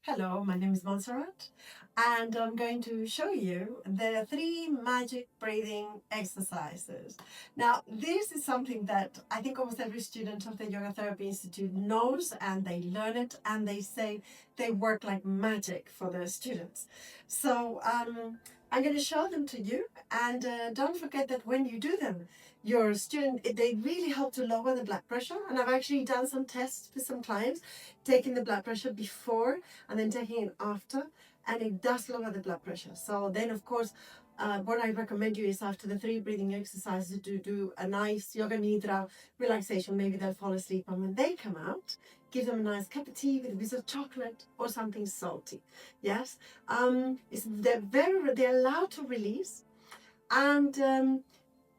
Hello, my name is Montserrat, and I'm going to show you the three magic breathing exercises. Now, this is something that I think almost every student of the Yoga Therapy Institute knows, and they learn it, and they say they work like magic for their students. I'm going to show them to you, and don't forget that when you do them, your student, they really help to lower the blood pressure. And I've actually done some tests with some clients, taking the blood pressure before and then taking it after, and it does lower the blood pressure. So then, of course, what I recommend you is after the three breathing exercises to do a nice yoga nidra relaxation. Maybe they'll fall asleep, and when they come out, give them a nice cup of tea with a piece of chocolate or something salty. Yes, they're allowed to release, and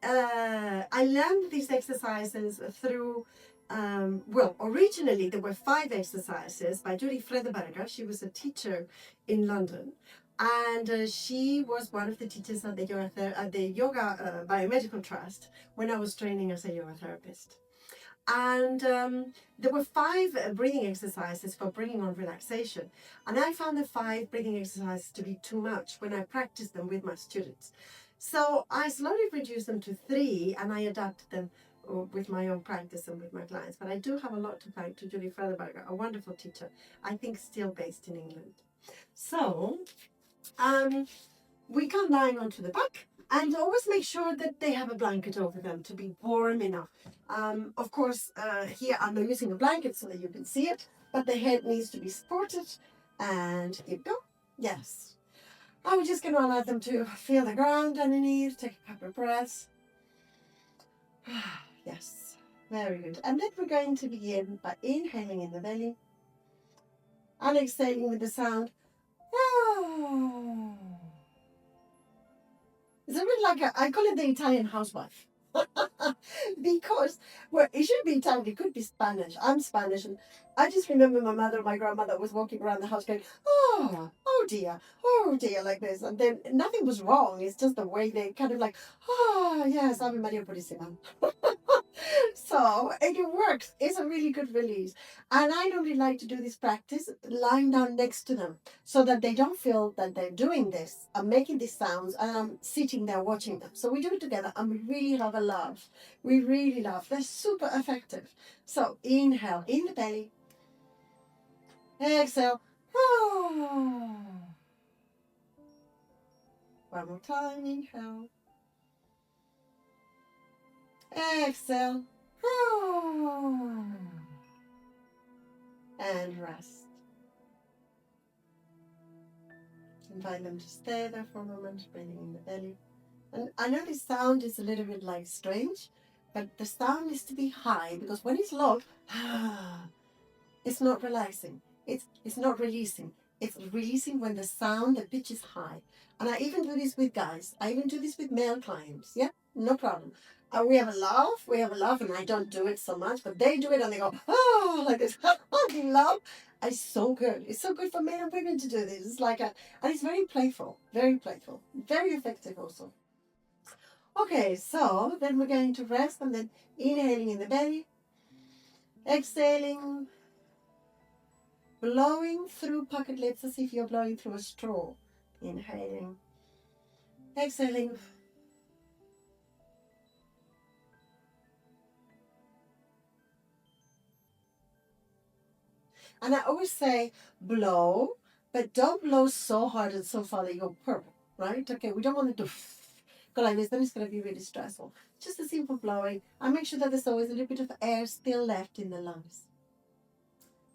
I learned these exercises through, originally there were 5 exercises by Judy Frederberger. She was a teacher in London, and she was one of the teachers at the Yoga Biomedical Trust when I was training as a yoga therapist. And there were 5 breathing exercises for bringing on relaxation. And I found the 5 breathing exercises to be too much when I practiced them with my students. So I slowly reduced them to 3, and I adapted them with my own practice and with my clients. But I do have a lot to thank to Julie Frederberger, a wonderful teacher, I think still based in England. So we come lying onto the back, and always make sure that they have a blanket over them to be warm enough. Of course, here I'm not using a blanket so that you can see it, but the head needs to be supported. And here we go. Yes. I'm just going to allow them to feel the ground underneath. Take a couple of breaths. Yes. Very good. And then we're going to begin by inhaling in the belly and exhaling with the sound. It's a bit like I call it the Italian housewife. Because, well, it should be Italian, it could be Spanish. I'm Spanish, and I just remember my mother, my grandmother was walking around the house going, oh dear, like this. And then nothing was wrong. It's just the way they kind of like, yes, Ave Maria Purissima. So it works. It's a really good release. And I normally like to do this practice lying down next to them so that they don't feel that they're doing this. I'm making these sounds and I'm sitting there watching them. So we do it together and we really have a laugh. We really laugh. They're super effective. So inhale in the belly. Exhale. One more time. Inhale. Exhale. And rest. Invite them to stay there for a moment, breathing in the belly. And I know this sound is a little bit like strange, but the sound needs to be high because when it's low, it's not relaxing. It's not releasing. It's releasing when the sound, the pitch is high. And I even do this with guys. I even do this with male clients. Yeah, no problem. We have a laugh, and I don't do it so much, but they do it and they go, like this. They laugh. It's so good. It's so good for men and women to do this. It's like and it's very playful, very effective also. Okay, so then we're going to rest and then inhaling in the belly, exhaling, blowing through pocket lips as if you're blowing through a straw. Inhaling, exhaling. And I always say blow, but don't blow so hard and so far that you go purple, right? Okay, we don't want to do go like this, then it's going to be really stressful. Just a simple blowing. And make sure that there's always a little bit of air still left in the lungs.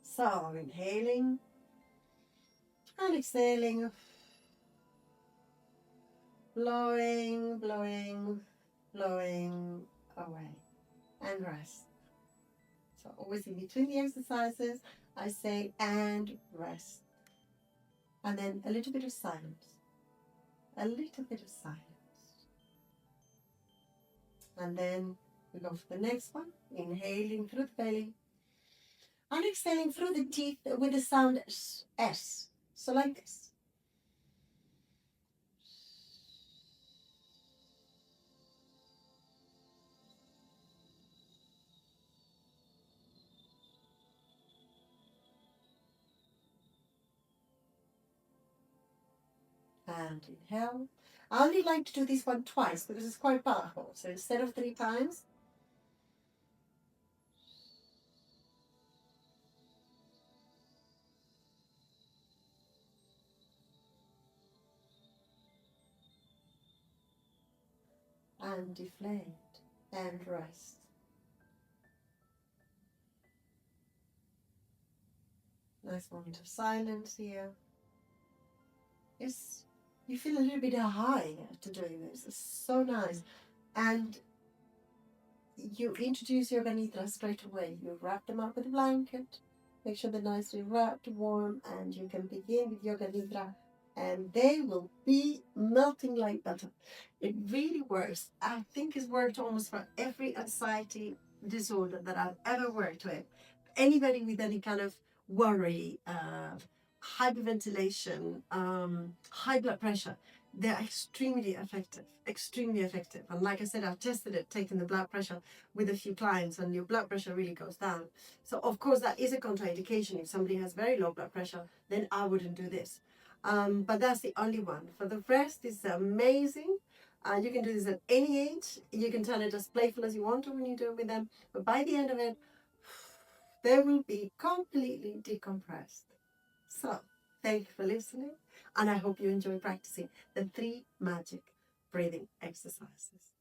So, inhaling and exhaling. Blowing, blowing, blowing away. And rest. So always in between the exercises, I say and rest. And then a little bit of silence. A little bit of silence. And then we go for the next one. Inhaling through the belly. And exhaling through the teeth with the sound S. So like this. and inhale. I only like to do this one twice because it's quite powerful. So instead of 3 times, and deflate and rest. Nice moment of silence here. It's, you feel a little bit high after doing this. It's so nice. And you introduce your Ganitra straight away. You wrap them up with a blanket, make sure they're nicely wrapped, warm, and you can begin with Yoga Nidra, and they will be melting like butter. It really works. I think it's worked almost for every anxiety disorder that I've ever worked with. Anybody with any kind of worry, hyperventilation, high blood pressure, they're extremely effective, extremely effective. And like I said, I've tested it, taking the blood pressure with a few clients, and your blood pressure really goes down. So of course that is a contraindication. If somebody has very low blood pressure, then I wouldn't do this. But that's the only one. For the rest, it's amazing. You can do this at any age. You can turn it as playful as you want to when you do it with them. But by the end of it, they will be completely decompressed. So, thank you for listening, and I hope you enjoy practicing the 3 magic breathing exercises.